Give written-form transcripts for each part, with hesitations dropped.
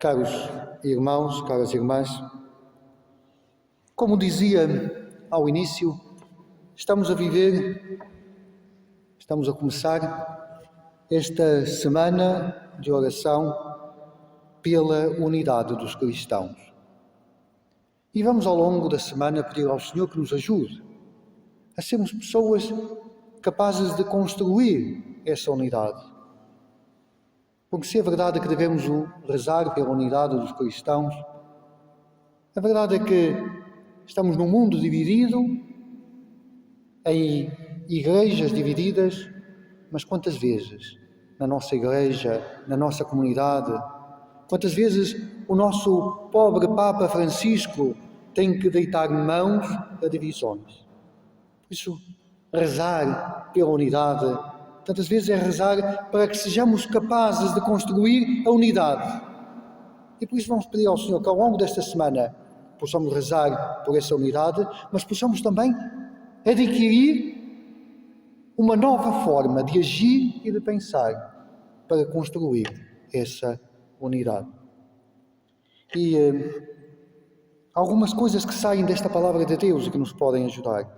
Caros irmãos, caras irmãs, como dizia ao início, estamos a começar esta semana de oração pela unidade dos cristãos. E vamos ao longo da semana pedir ao Senhor que nos ajude a sermos pessoas capazes de construir essa unidade. Porque se é verdade que devemos rezar pela unidade dos cristãos, a verdade é que estamos num mundo dividido, em igrejas divididas, mas quantas vezes na nossa igreja, na nossa comunidade, quantas vezes o nosso pobre Papa Francisco tem que deitar mãos a divisões. Por isso, rezar pela unidade, tantas vezes é rezar para que sejamos capazes de construir a unidade. E por isso vamos pedir ao Senhor que ao longo desta semana possamos rezar por essa unidade, mas possamos também adquirir uma nova forma de agir e de pensar para construir essa unidade. E algumas coisas que saem desta palavra de Deus e que nos podem ajudar.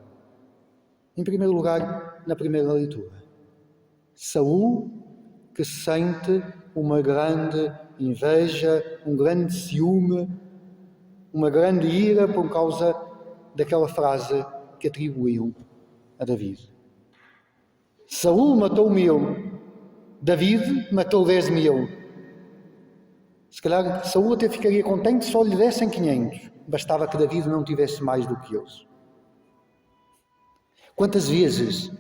Em primeiro lugar, na primeira leitura, Saul, que sente uma grande inveja, um grande ciúme, uma grande ira por causa daquela frase que atribuíam a David. Saul matou 1000, David matou 10.000. Se calhar Saul até ficaria contente se só lhe dessem 500. Bastava que David não tivesse mais do que eles. Quantas vezes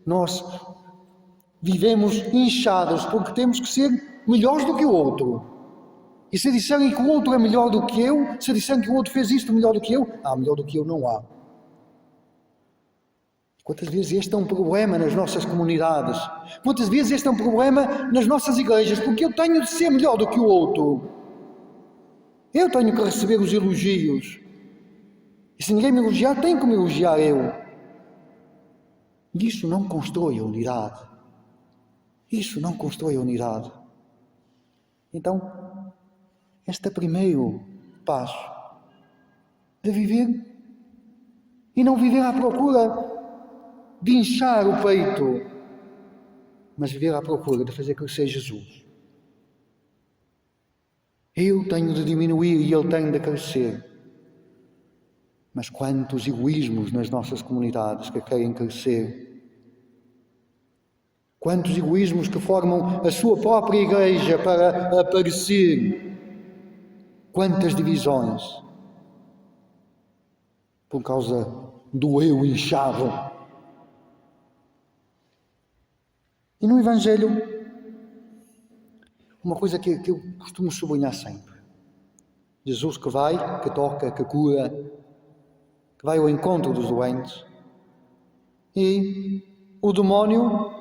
nós vivemos inchados porque temos que ser melhores do que o outro. E se disserem que o outro é melhor do que eu, se disserem que o outro fez isto melhor do que eu, melhor do que eu não há. Quantas vezes este é um problema nas nossas comunidades? Quantas vezes este é um problema nas nossas igrejas? Porque eu tenho de ser melhor do que o outro. Eu tenho que receber os elogios. E se ninguém me elogiar, tenho que me elogiar eu. E isso não constrói a unidade. Isso não constrói a unidade. Então, este é o primeiro passo de viver e não viver à procura de inchar o peito, mas viver à procura de fazer crescer Jesus. Eu tenho de diminuir e Ele tem de crescer. Mas quantos egoísmos nas nossas comunidades que querem crescer. Quantos egoísmos que formam a sua própria igreja para aparecer. Quantas divisões. Por causa do eu inchado. E no Evangelho, uma coisa que eu costumo sublinhar sempre. Jesus que vai, que toca, que cura, que vai ao encontro dos doentes. E o demónio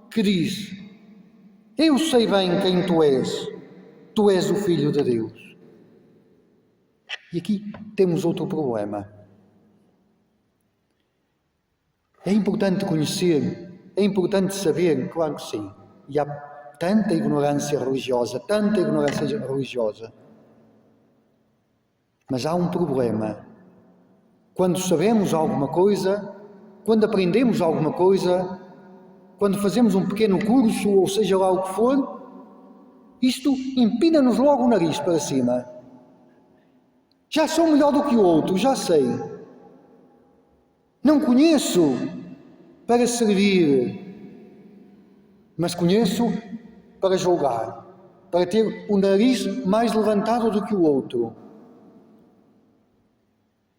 que diz: eu sei bem quem tu és o Filho de Deus. E aqui temos outro problema. É importante conhecer, é importante saber, claro que sim, e há tanta ignorância religiosa, mas há um problema. Quando sabemos alguma coisa, quando aprendemos alguma coisa, quando fazemos um pequeno curso, ou seja lá o que for, isto empina-nos logo o nariz para cima. Já sou melhor do que o outro, já sei. Não conheço para servir, mas conheço para julgar, para ter o nariz mais levantado do que o outro.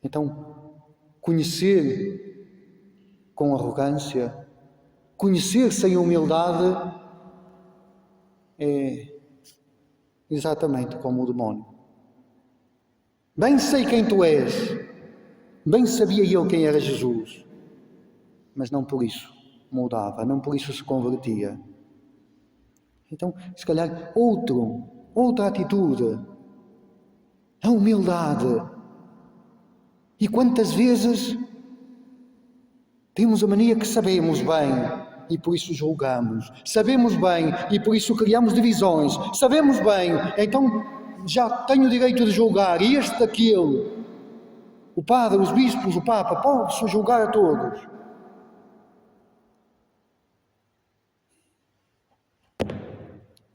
Então, conhecer com arrogância, conhecer sem humildade é exatamente como o demónio. Bem sei quem tu és, bem sabia eu quem era Jesus, mas não por isso mudava, não por isso se convertia. Então, se calhar, outra atitude, a humildade. E quantas vezes temos a mania que sabemos bem e por isso julgamos, sabemos bem e por isso criamos divisões, sabemos bem, então já tenho o direito de julgar, e este daquele, o padre, os bispos, o papa, posso julgar a todos.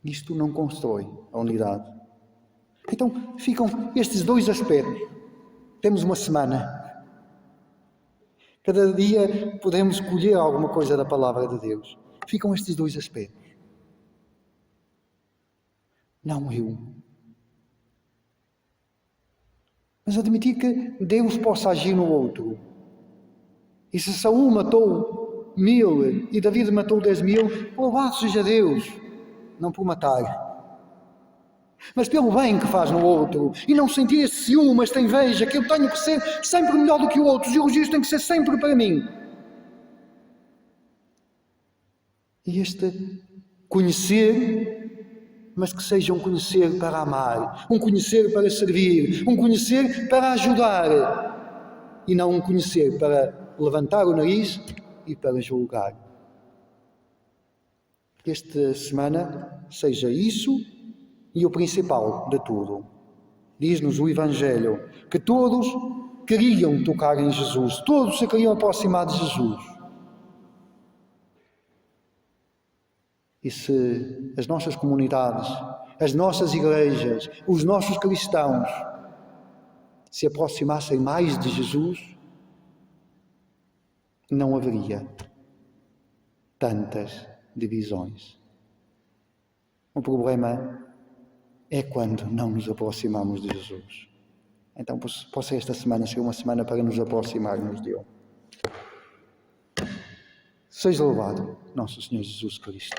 Isto não constrói a unidade. Então ficam estes dois aspectos. Temos uma semana. Cada dia podemos escolher alguma coisa da palavra de Deus. Ficam estes dois aspectos. Não eu. Mas admitir que Deus possa agir no outro. E se Saul matou 1000 e David matou 10.000, louvado seja Deus, não por matar, mas pelo bem que faz no outro, e não sentir esse ciúme, esta inveja, que eu tenho que ser sempre melhor do que o outro, os elogios têm que ser sempre para mim. E este conhecer, mas que seja um conhecer para amar, um conhecer para servir, um conhecer para ajudar, e não um conhecer para levantar o nariz e para julgar. Que esta semana seja isso e o principal de tudo. Diz-nos o Evangelho que todos queriam tocar em Jesus, todos se queriam aproximar de Jesus. E se as nossas comunidades, as nossas igrejas, os nossos cristãos se aproximassem mais de Jesus, não haveria tantas divisões. O problema é quando não nos aproximamos de Jesus. Então, possa esta semana ser uma semana para nos aproximarmos dele. Seja louvado nosso Senhor Jesus Cristo.